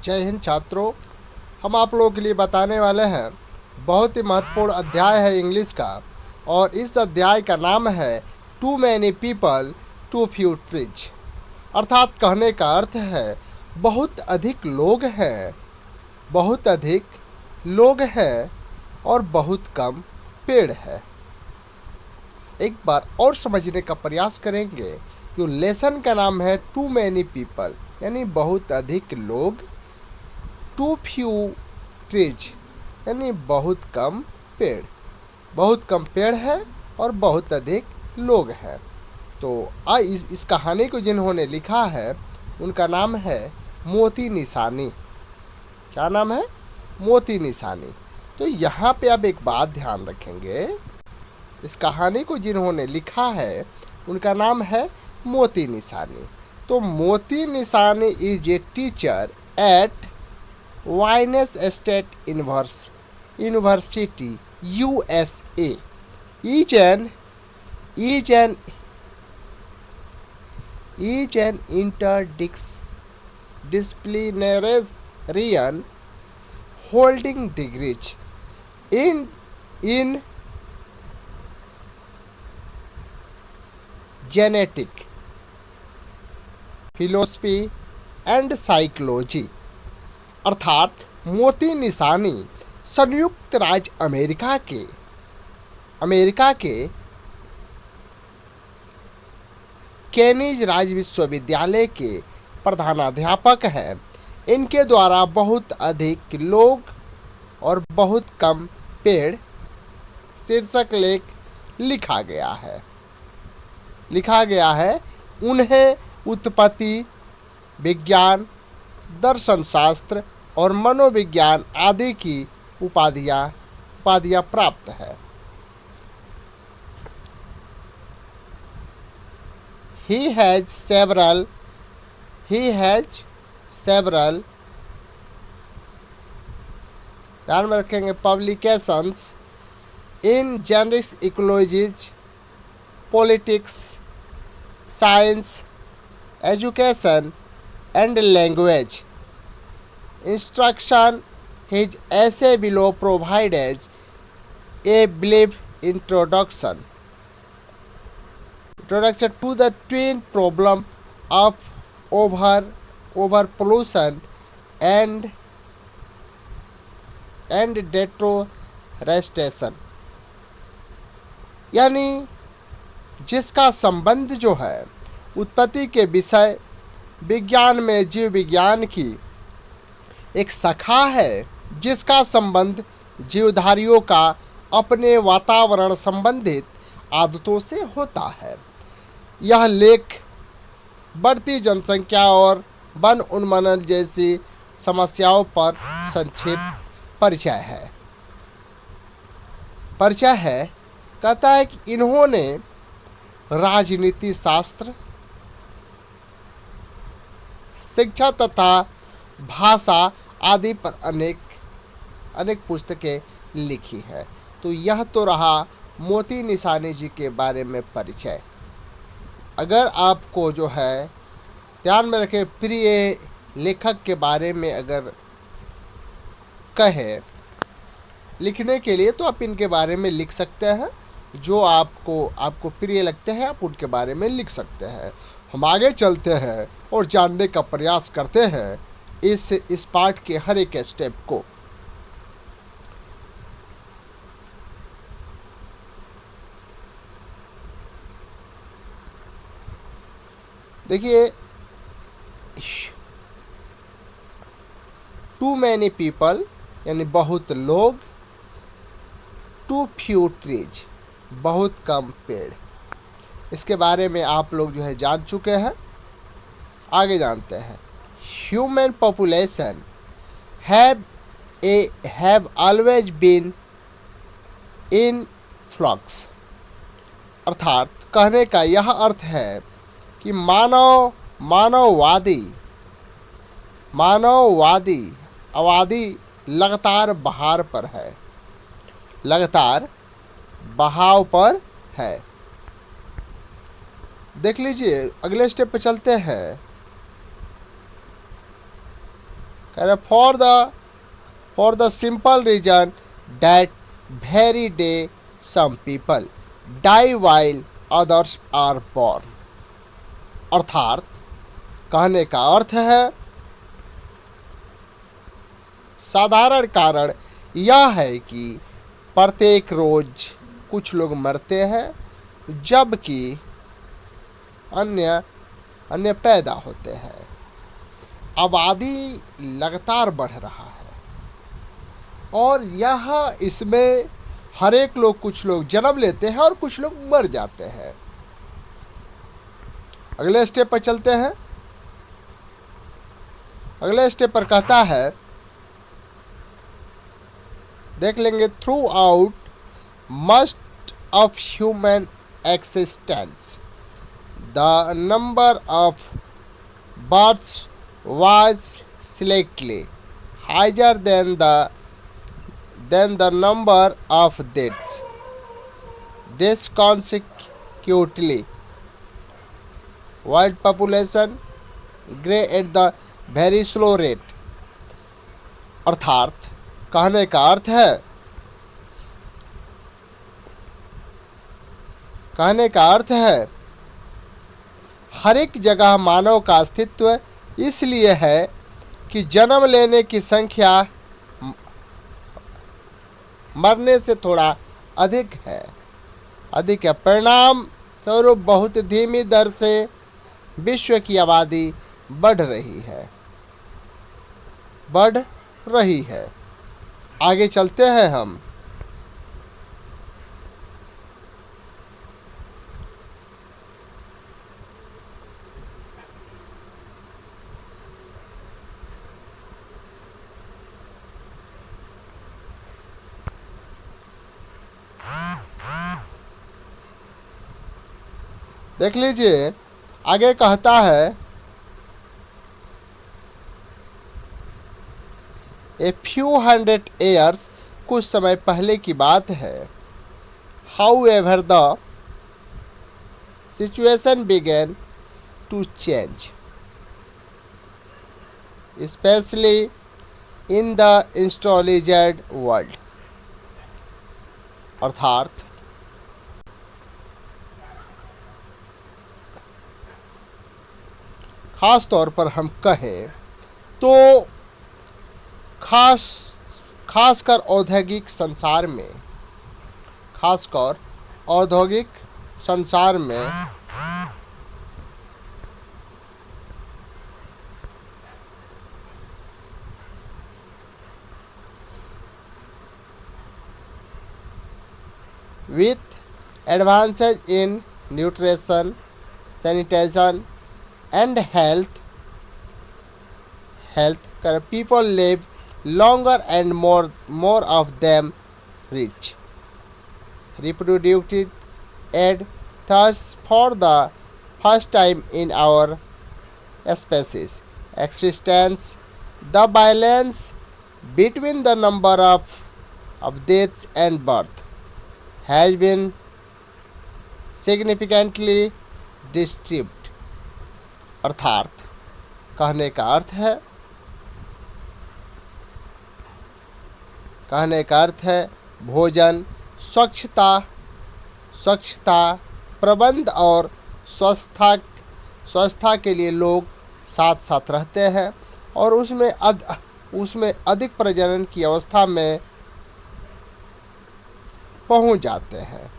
जय हिंद छात्रों। हम आप लोगों के लिए बताने वाले हैं बहुत ही महत्वपूर्ण अध्याय है इंग्लिश का, और इस अध्याय का नाम है too many people too few trees. अर्थात कहने का अर्थ है बहुत अधिक लोग हैं, बहुत अधिक लोग हैं और बहुत कम पेड़ है। एक बार और समझने का प्रयास करेंगे। जो लेसन का नाम है टू मैनी पीपल यानी बहुत अधिक लोग, टू फ्यू ट्रीज यानी बहुत कम पेड़। बहुत कम पेड़ है और बहुत अधिक लोग हैं। तो इस कहानी को जिन्होंने लिखा है उनका नाम है मोती निशानी। क्या नाम है? मोती निशानी। तो यहाँ पे आप एक बात ध्यान रखेंगे, इस कहानी को जिन्होंने लिखा है उनका नाम है मोती निशानी। तो Moti Nishani is a teacher at Wayne's state university USA is an interdisciplinarian holding degrees in genetic, philosophy and psychology। अर्थात मोती निशानी संयुक्त राज्य अमेरिका के केनीज राज्य विश्वविद्यालय के प्रधानाध्यापक हैं। इनके द्वारा बहुत अधिक लोग और बहुत कम पेड़ शीर्षक लेख लिखा गया है। उन्हें उत्पत्ति विज्ञान, दर्शन शास्त्र और मनोविज्ञान आदि की उपाधियां प्राप्त है। He has several ध्यान में रखेंगे publications in genetics, ecology, politics, science, education and language instruction। His essay below provides a brief introduction to the twin problem of overpollution and deforestation। यानी जिसका संबंध जो है उत्पत्ति के विषय विज्ञान में जीव विज्ञान की एक शाखा है, जिसका संबंध जीवधारियों का अपने वातावरण संबंधित आदतों से होता है। यह लेख बढ़ती जनसंख्या और वन उन्मूलन जैसी समस्याओं पर संक्षिप्त परिचय है। कहता है कि इन्होंने राजनीति शास्त्र, शिक्षा तथा भाषा आदि पर अनेक पुस्तकें लिखी है। तो यह तो रहा मोती निशानी जी के बारे में परिचय। अगर आपको जो है ध्यान में रखें, प्रिय लेखक के बारे में अगर कहे लिखने के लिए तो आप इनके बारे में लिख सकते हैं। जो आपको प्रिय लगते हैं आप उनके बारे में लिख सकते हैं। हम आगे चलते हैं और जानने का प्रयास करते हैं इस पाठ के हर एक स्टेप को। देखिए, टू मैनी पीपल यानी बहुत लोग, टू फ्यू ट्रीज बहुत कम पेड़। इसके बारे में आप लोग जो है जान चुके हैं। आगे जानते हैं। Human population have always been in flux. अर्थात कहने का यह अर्थ है कि मानववादी आबादी लगातार बहाव पर है। देख लीजिए, अगले स्टेप पे चलते हैं। कह रहे for the simple reason that very day some people die while others are born. अर्थात कहने का अर्थ है साधारण कारण यह है कि प्रत्येक रोज कुछ लोग मरते हैं जबकि अन्य पैदा होते हैं। आबादी लगातार बढ़ रहा है और यह इसमें हर एक लोग, कुछ लोग जन्म लेते हैं और कुछ लोग मर जाते हैं। अगले स्टेप पर चलते हैं। अगले स्टेप पर कहता है, देख लेंगे, throughout most of human existence the number of births was slightly higher than the number of deaths. This consequently, world population grow at the very slow rate. अर्थात कहने का अर्थ है, हर एक जगह मानव का अस्तित्व इसलिए है कि जन्म लेने की संख्या मरने से थोड़ा अधिक है। परिणाम स्वरूप बहुत धीमी दर से विश्व की आबादी बढ़ रही है। आगे चलते हैं हम। देख लीजिए, आगे कहता है, ए फ्यू हंड्रेड ईयर्स, कुछ समय पहले की बात है, however the situation began to change, specially in the industrialised world. अर्थात खास तौर पर हम कहें तो खासकर औद्योगिक संसार में with advances in nutrition, sanitation and health, people live longer and more of them reach reproductive age. Thus, for the first time in our species existence, the balance between the number of deaths and birth has been significantly disturbed. अर्थात कहने का अर्थ है भोजन, स्वच्छता प्रबंध और स्वस्थता के लिए लोग साथ साथ रहते हैं और उसमें अधिक प्रजनन की अवस्था में पहुंच जाते हैं।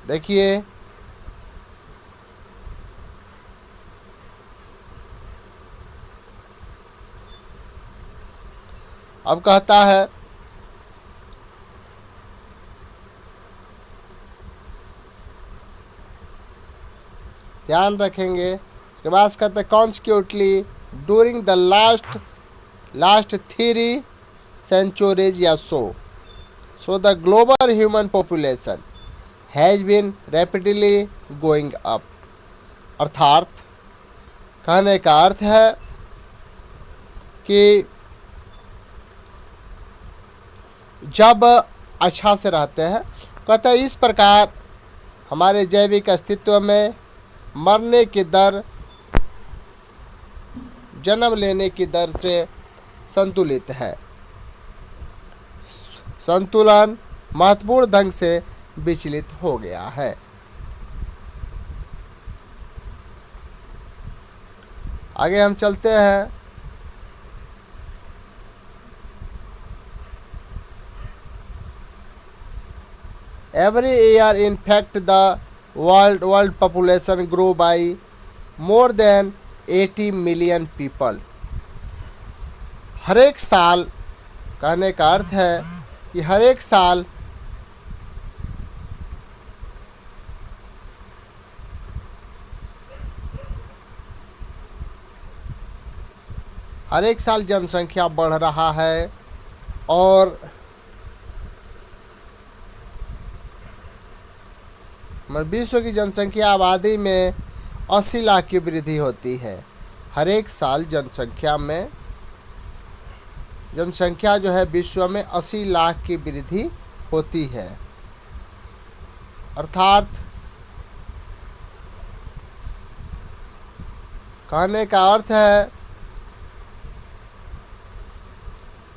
देखिए, अब कहता है, ध्यान रखेंगे, इसके बाद कहते हैं कॉन्सिक्यूटली ड्यूरिंग द लास्ट 3 centuries या so the global human population has been rapidly going up. अर्थात कहने का अर्थ है कि जब अच्छा से रहते हैं, कहते हैं इस प्रकार हमारे जैविक अस्तित्व में मरने की दर जन्म लेने की दर से संतुलित है। संतुलन महत्वपूर्ण ढंग से विचलित हो गया है। आगे हम चलते हैं। Every year, in fact, the world population grew by more than 80 million people. हर एक साल, कहने का अर्थ है कि हर एक साल जनसंख्या बढ़ रहा है और विश्व की जनसंख्या आबादी में 80 लाख की वृद्धि होती है। हर एक साल जनसंख्या जो है विश्व में 80 लाख की वृद्धि होती है। अर्थात कहने का अर्थ है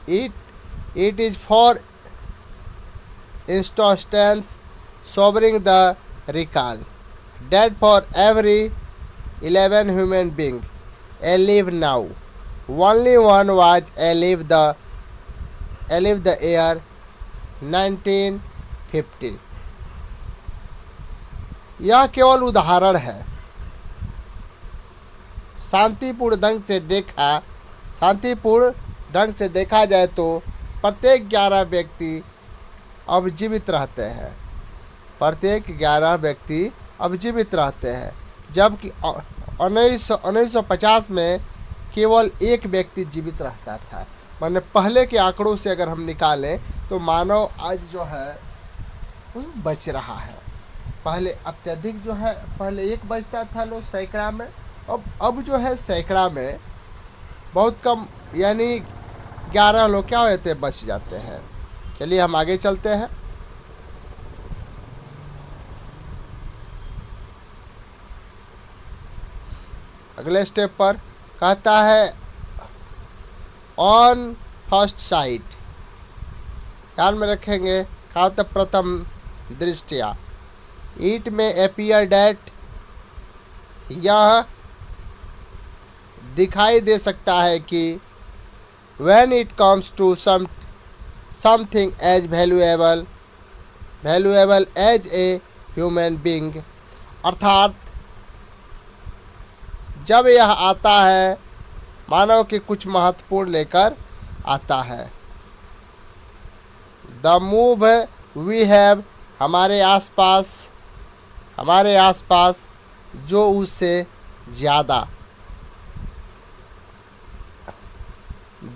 it is for instance sobering the recall that for every 11 human being alive now, only one was alive the year 1950। यह केवल उदाहरण है। शांतिपूर्ण ढंग से देखा जाए तो प्रत्येक 11 व्यक्ति अब जीवित रहते हैं। जबकि 1950 में केवल एक व्यक्ति जीवित रहता था। माने पहले के आंकड़ों से अगर हम निकालें तो मानव आज जो है वो बच रहा है। पहले अत्यधिक जो है, पहले एक बचता था लोग सैकड़ा में, अब जो है सैकड़ा में बहुत कम, यानी 11 लोग क्या होते हैं, बच जाते हैं। चलिए हम आगे चलते हैं। अगले स्टेप पर कहता है ऑन फर्स्ट साइट, ध्यान में रखेंगे, कहा था प्रथम दृष्टया। इट में अपीयर डैट, यह दिखाई दे सकता है कि when it comes to something as valuable as a human being, अर्थात जब यह आता है मानव के कुछ महत्वपूर्ण लेकर आता है। द मूव वी हैव, हमारे आसपास जो उससे ज़्यादा।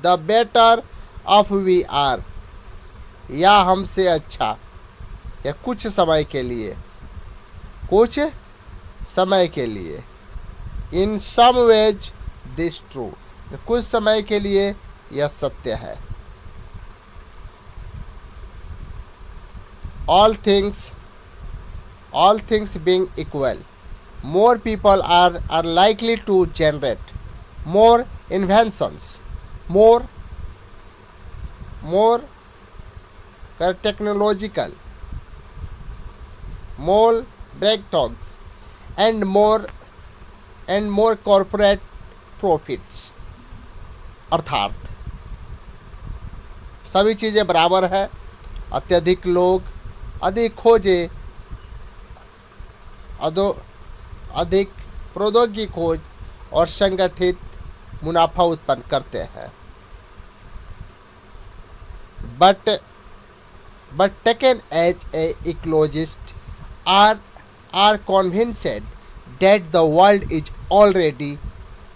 The better off we are, या हमसे अच्छा, या कुछ समय के लिए। In some ways this true, कुछ समय के लिए यह सत्य है। All things being equal, more people are likely to generate more inventions, more technological, more breakthroughs, and more corporate profits। अर्थात सभी चीज़ें बराबर है, अत्यधिक लोग अधिक खोजे, अधिक प्रौद्योगिकी खोज और संगठित मुनाफा उत्पन्न करते हैं। But taken as a ecologist are convinced that the world is already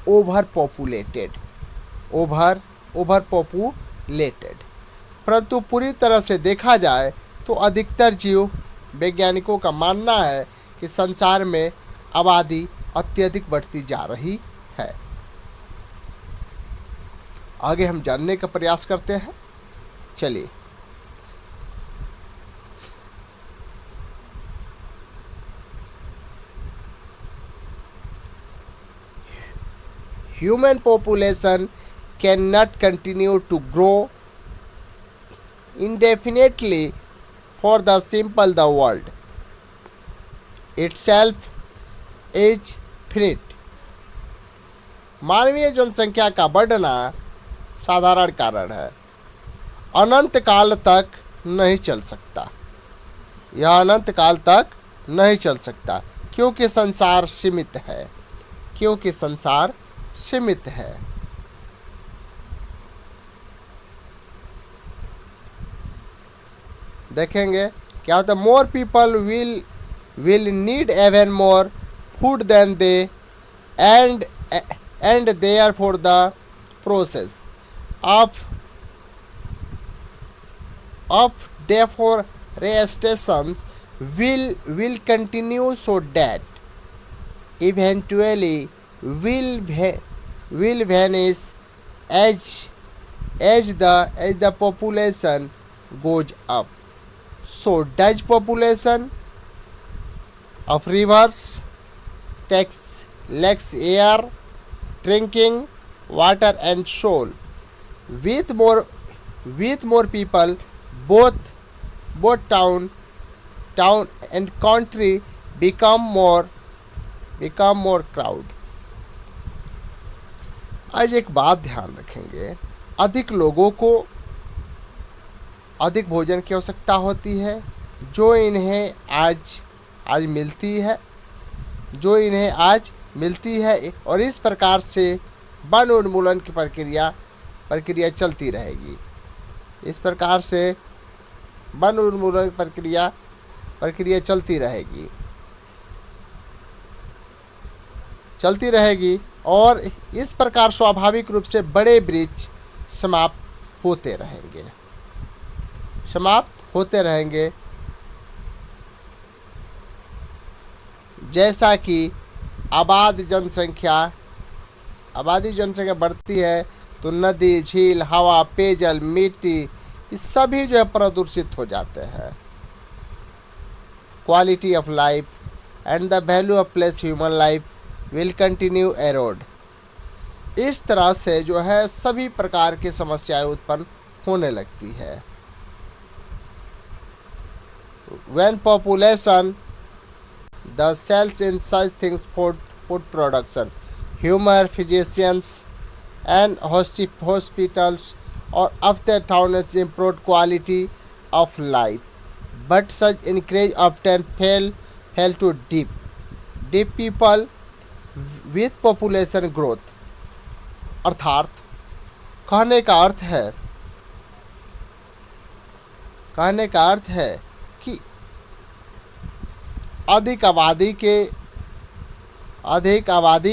overpopulated, परंतु पूरी तरह से देखा जाए तो अधिकतर जीव वैज्ञानिकों का मानना है कि संसार में आबादी अत्यधिक बढ़ती जा रही है। आगे हम जानने का प्रयास करते हैं। चलिए, human population cannot continue to grow indefinitely for the simple the world itself is finite. मानवीय जनसंख्या का बढ़ना साधारण कारण है, अनंत काल तक नहीं चल सकता। यह अनंत काल तक नहीं चल सकता क्योंकि संसार सीमित है, क्योंकि संसार सीमित है। देखेंगे क्या होता है। More people will need even more food than they and therefore the process of deforestation will continue so that eventually will vanish as the population goes up. So does population of rivers takes lacks air, drinking water and soil. With more people, both town and country become more crowd. आज एक बात ध्यान रखेंगे, अधिक लोगों को अधिक भोजन की आवश्यकता होती है जो इन्हें आज मिलती है और इस प्रकार से वन उन्मूलन की प्रक्रिया चलती रहेगी। इस प्रकार से वन उन्मूलन प्रक्रिया चलती रहेगी और इस प्रकार स्वाभाविक रूप से बड़े वृक्ष समाप्त होते रहेंगे जैसा कि आबादी जनसंख्या बढ़ती है तो नदी, झील, हवा, पेयजल, मिट्टी ये सभी जो है प्रदूषित हो जाते हैं। Quality of life and the value of place human life will continue arrowed. इस तरह से जो है सभी प्रकार की समस्याएं उत्पन्न होने लगती है। When population the cells in such things food production, humor, physicians and hospitals or of the towns improved quality of life, but such increase often fail to deep people with population growth। अर्थात कहने का अर्थ है कि अधिक आबादी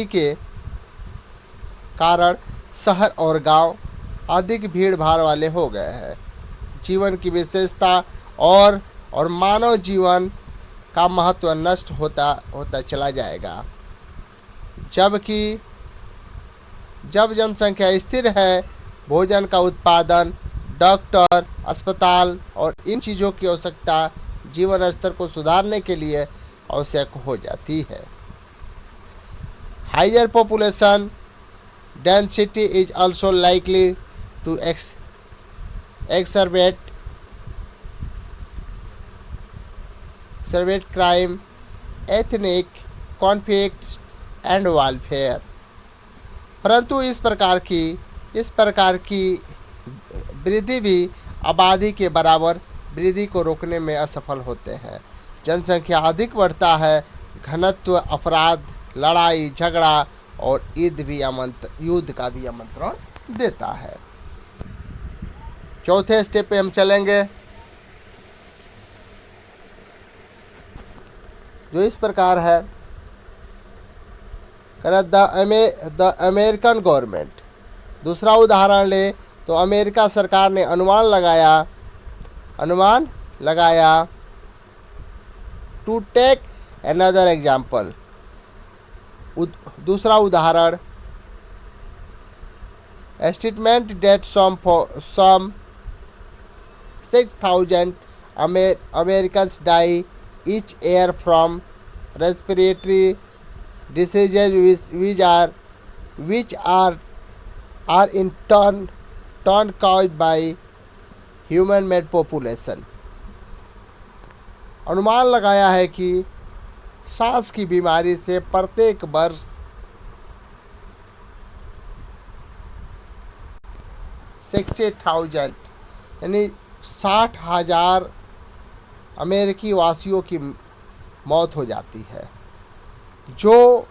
के कारण शहर और गांव अधिक भीड़ भाड़ वाले हो गए हैं। जीवन की विशेषता और मानव जीवन का महत्व नष्ट होता चला जाएगा। जबकि जब जनसंख्या स्थिर है, भोजन का उत्पादन, डॉक्टर, अस्पताल और इन चीज़ों की आवश्यकता जीवन स्तर को सुधारने के लिए आवश्यक हो जाती है। Higher population density is also likely to exacerbate crime, ethnic conflicts and warfare। परंतु इस प्रकार की वृद्धि भी आबादी के बराबर वृद्धि को रोकने में असफल होते हैं। जनसंख्या अधिक बढ़ता है, घनत्व अपराध, लड़ाई झगड़ा और युद्ध का भी आमंत्रण देता है। चौथे स्टेप पे हम चलेंगे जो इस प्रकार है। द अमेरिकन गवर्नमेंट, दूसरा उदाहरण ले तो अमेरिका सरकार ने अनुमान लगाया टू टेक अनदर एग्जाम्पल, दूसरा उदाहरण, estimate date some 6,000 Americans die each year from respiratory diseases which are which are in turn caused by human made population। अनुमान लगाया है कि सांस की बीमारी से प्रत्येक वर्ष 60,000 यानी 60,000 अमेरिकी वासियों की मौत हो जाती है, जो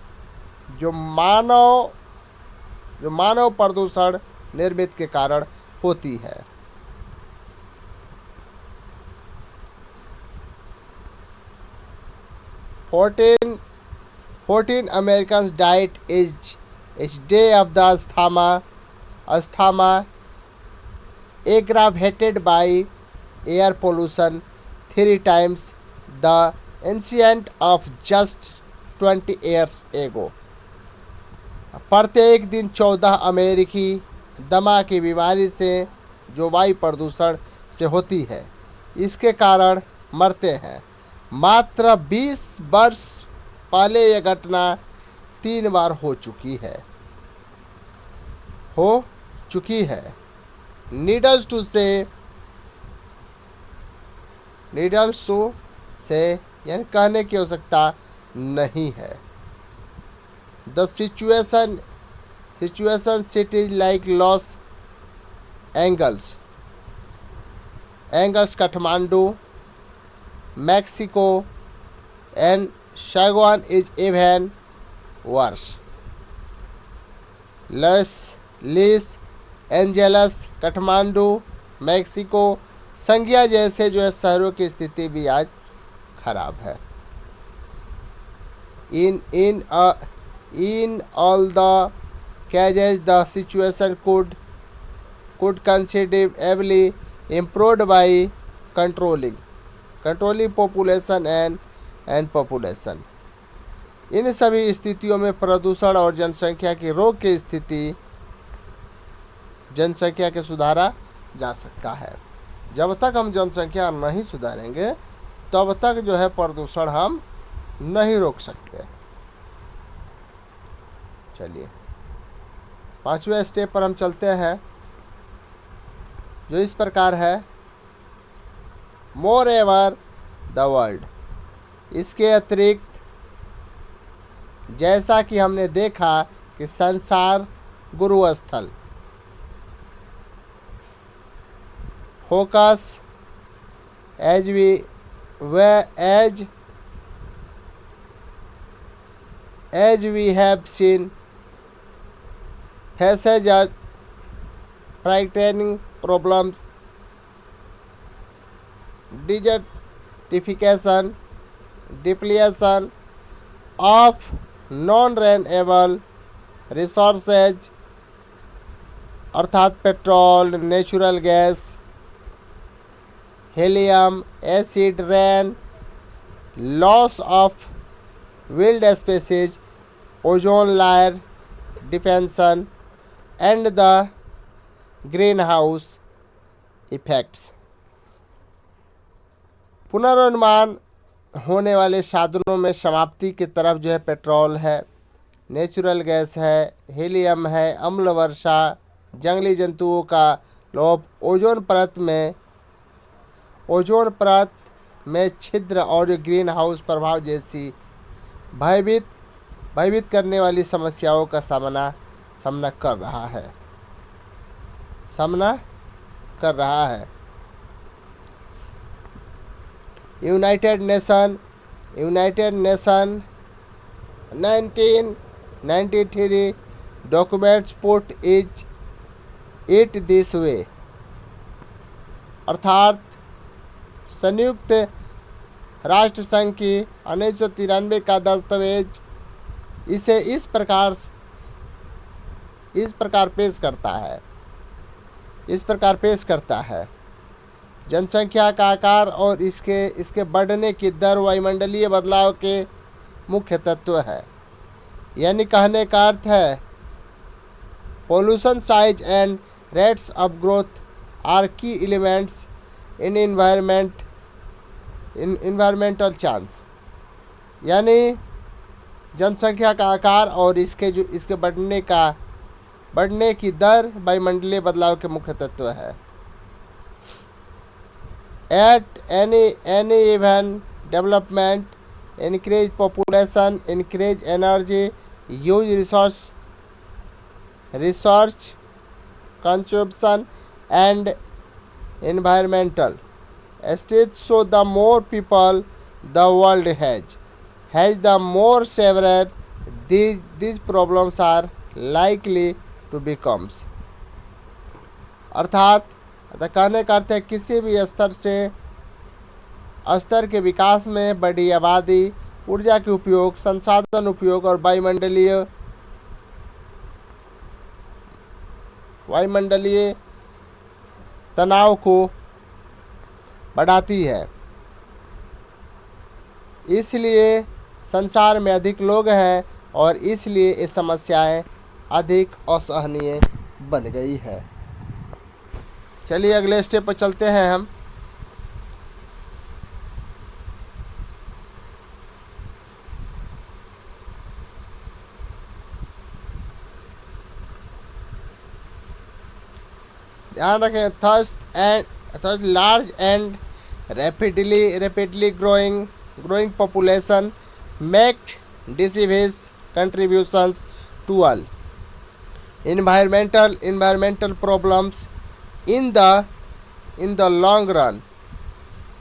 मानव प्रदूषण निर्मित के कारण होती है। 14 Americans died each day of the asthma aggravated by air pollution 3 times the incidence of just 20 years ago। प्रत्येक दिन 14 अमेरिकी दमा की बीमारी से, जो वायु प्रदूषण से होती है, इसके कारण मरते हैं। मात्र 20 वर्ष पहले यह घटना 3 बार हो चुकी है। नीडल्स टू से यानी कहने की आवश्यकता नहीं है। The situation cities like Los Angeles Kathmandu Mexico and Saigon is even worse। Los Angeles, Kathmandu, Mexico, संज्ञा जैसे जो है शहरों की स्थिति भी आज खराब है। In all the cases the situation could considerably improved by controlling population and population। इन सभी स्थितियों में प्रदूषण और जनसंख्या की रोक की स्थिति जनसंख्या के सुधारा जा सकता है। जब तक हम जनसंख्या नहीं सुधारेंगे तब तक जो है प्रदूषण हम नहीं रोक सकते। चलिए 5वें स्टेप पर हम चलते हैं, जो इस प्रकार है। Moreover the world. इसके अतिरिक्त जैसा कि हमने देखा कि संसार गुरुस्थल, focus as we have seen faces a frightening problems, desertification, depletion of non-renewable resources अर्थात petrol, natural gas, helium, acid rain, loss of wild species, ozone layer depletion and the greenhouse effects। पुनर्निर्माण होने वाले साधनों में समाप्ति की तरफ जो है पेट्रोल है, नेचुरल गैस है, हीलियम है, अम्ल वर्षा, जंगली जंतुओं का लोप, ओजोन परत में छिद्र और ग्रीन हाउस प्रभाव जैसी भयभीत करने वाली समस्याओं का सामना कर रहा है। United nation 1993 documents put it this way, अर्थात संयुक्त राष्ट्र संघ की 1993 का दस्तावेज इसे इस प्रकार पेश करता है। जनसंख्या का आकार और इसके बढ़ने की दर वायुमंडलीय बदलाव के मुख्य तत्व है। यानी कहने का अर्थ है pollution size and rates of growth are key elements in environmental chance. यानी जनसंख्या का आकार और इसके बढ़ने की दर वायुमंडलीय बदलाव के मुख्य तत्व है। At any even development, increase population, increase energy use, resource consumption and environmental state. So the more people the world has the more severe these problems are likely to become. अर्थात कहने का अर्थ है किसी भी स्तर के विकास में बड़ी आबादी, ऊर्जा के उपयोग, संसाधन उपयोग और वायुमंडलीय तनाव को बढ़ाती है। इसलिए संसार में अधिक लोग हैं और इसलिए ये समस्याएं अधिक असहनीय बन गई है। चलिए अगले स्टेप पर चलते हैं हम। ध्यान रखें, thus large and rapidly growing population make decisive contributions to all environmental problems in the long run.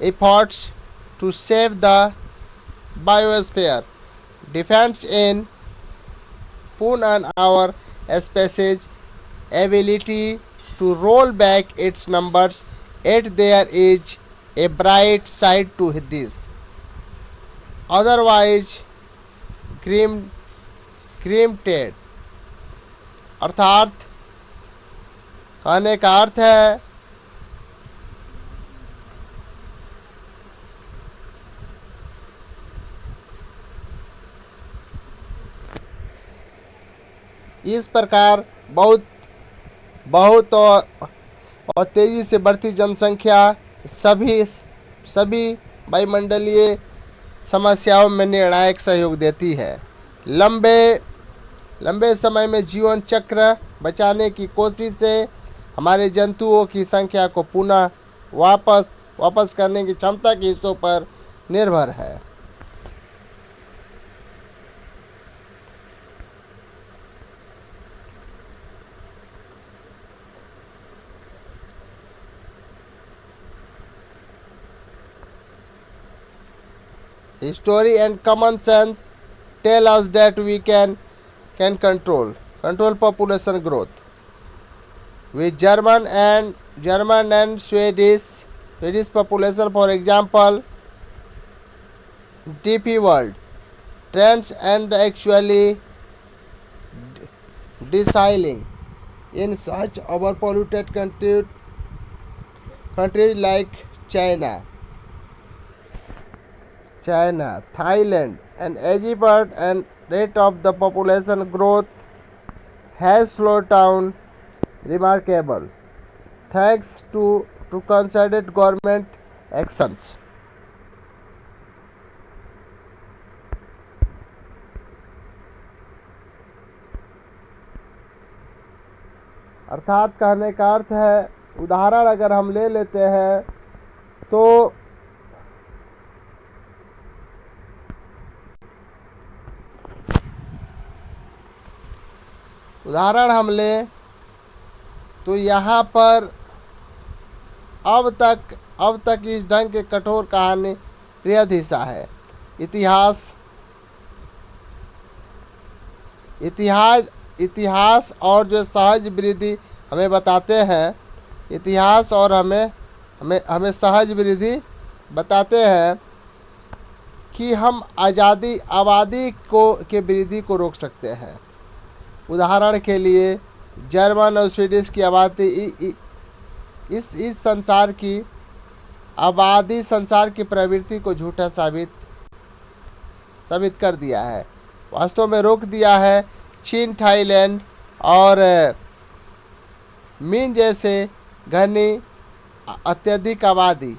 Efforts to save the biosphere depends in on our species' ability to roll back its numbers, yet there is a bright side to this. Otherwise, grim-ted. अर्थात कहने का अर्थ है इस प्रकार बहुत और तेज़ी से बढ़ती जनसंख्या सभी वायुमंडलीय समस्याओं में निर्णायक सहयोग देती है। लंबे समय में जीवन चक्र बचाने की कोशिश से हमारे जंतुओं की संख्या को पुनः वापस करने की क्षमता के हिस्सों पर निर्भर है। History and common sense tell us that we can control population growth. With German and Swedish population, for example, DP world trends and actually declining in such overpolluted countries like China, Thailand and Egypt, and rate of the population growth has slowed down remarkable thanks to concerted government actions. अर्थात कहने का अर्थ है, उदाहरण अगर हम ले लेते हैं तो यहाँ पर अब तक इस ढंग के कठोर कहानी वृहद हिस्सा है। इतिहास और जो सहज वृद्धि हमें बताते हैं, इतिहास और हमें सहज वृद्धि बताते हैं कि हम आबादी के वृद्धि को रोक सकते हैं। उदाहरण के लिए जर्मन और स्वीडिश की आबादी इस संसार की आबादी संसार की प्रवृत्ति को झूठा साबित कर दिया है, वास्तव में रोक दिया है। चीन, थाईलैंड और मीन जैसे घनी अत्यधिक आबादी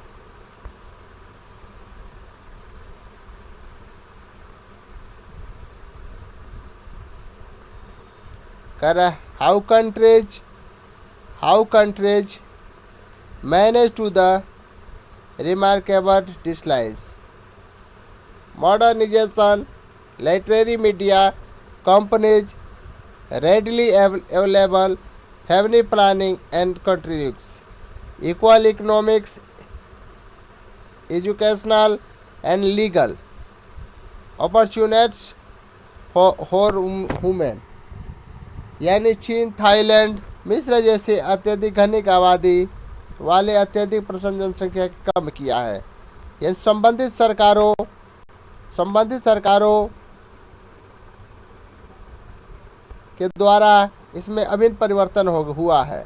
कर how countries manage to the remarkable declines. Modernization, literary media, companies, readily available, family planning and contributes. Equal economics, educational and legal opportunities for women. यानी चीन, थाईलैंड, मिस्र जैसे अत्यधिक घनिक आबादी वाले अत्यधिक प्रसन्न जनसंख्या कम किया है। यह संबंधित सरकारों के द्वारा इसमें अभिन्न परिवर्तन हुआ है।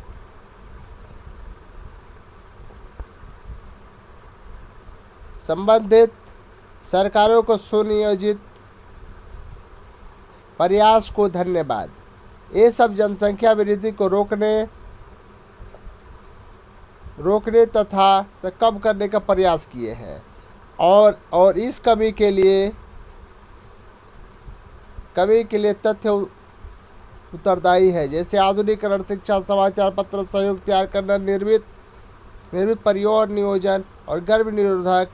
संबंधित सरकारों को सुनियोजित प्रयास को धन्यवाद। ये सब जनसंख्या वृद्धि को रोकने तथा कम करने का प्रयास किए हैं और इस कमी के लिए तथ्य उत्तरदायी है, जैसे आधुनिकीकरण, शिक्षा, समाचार पत्र, सहयोग तैयार करना, निर्मित परिवार नियोजन और गर्भ निरोधक,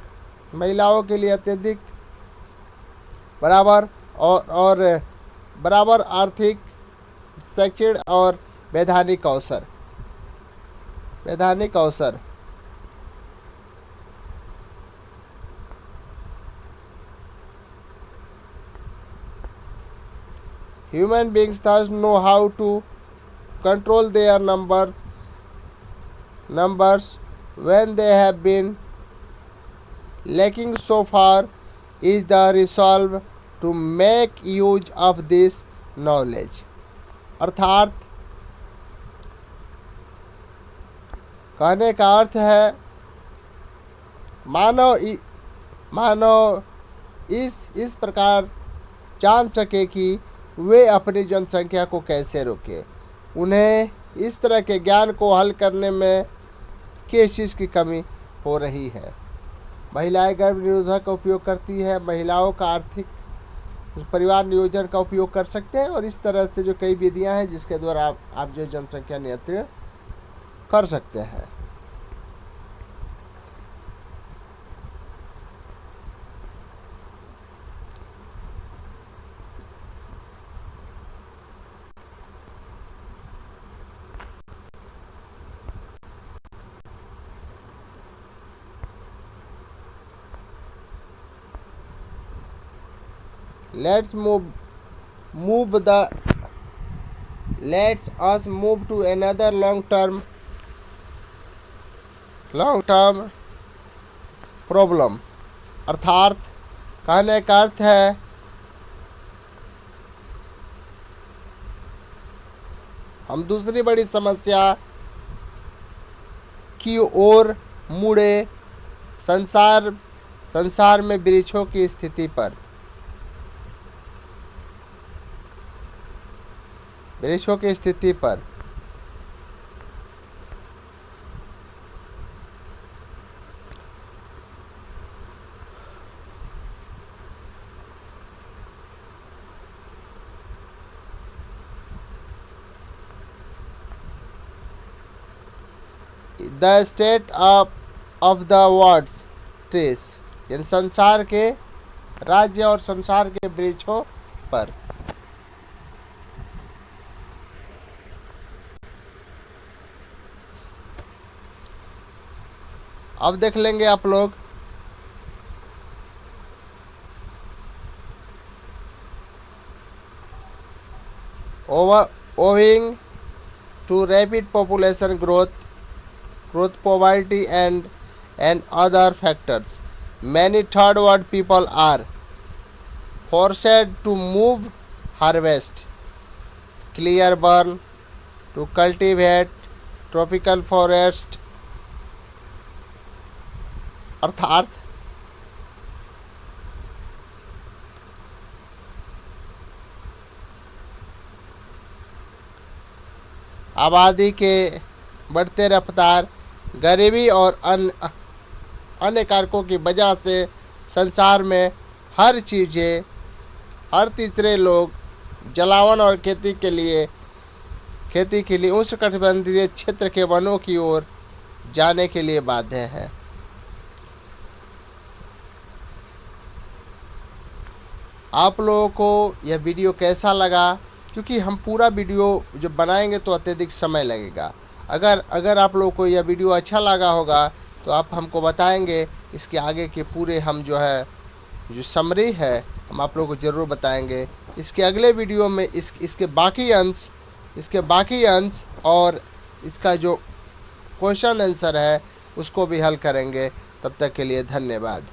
महिलाओं के लिए अत्यधिक बराबर आर्थिक, शैक्षणिक और वैधानिक अवसर। Human beings thus know how to control their numbers when they have been lacking so far is the resolve to make use of this knowledge. अर्थात कहने का अर्थ है मानव इस प्रकार जान सके कि वे अपनी जनसंख्या को कैसे रोके। उन्हें इस तरह के ज्ञान को हल करने में किस चीज़ की कमी हो रही है। महिलाएं गर्भ निरोधक का उपयोग करती है, महिलाओं का आर्थिक परिवार नियोजन का उपयोग कर सकते हैं और इस तरह से जो कई विधियां हैं जिसके द्वारा आप जो जनसंख्या नियंत्रण कर सकते हैं। Let's us move to another long-term problem. अर्थात कहने का अर्थ है हम दूसरी बड़ी समस्या की ओर मुड़े, संसार में वृक्षों की स्थिति पर। The state of the world's trees, इन संसार के राज्य और संसार के वृक्षों पर। अब देख लेंगे आप लोग owing to rapid population growth, poverty and other factors, many third world people are forced to move, harvest, clear burn, to cultivate tropical forest। अर्थात आबादी के बढ़ते रफ्तार, गरीबी और अन्य कारकों की वजह से संसार में हर तीसरे लोग जलावन और खेती के लिए खेती के लिए उष्णकटिबंधीय क्षेत्र के वनों की ओर जाने के लिए बाध्य है। आप लोगों को यह वीडियो कैसा लगा, क्योंकि हम पूरा वीडियो जो बनाएंगे तो अत्यधिक समय लगेगा। अगर आप लोगों को यह वीडियो अच्छा लगा होगा तो आप हमको बताएंगे, इसके आगे के पूरे हम जो समरी है हम आप लोगों को ज़रूर बताएंगे। इसके अगले वीडियो में इसके बाकी अंश और इसका जो क्वेश्चन आंसर है उसको भी हल करेंगे। तब तक के लिए धन्यवाद।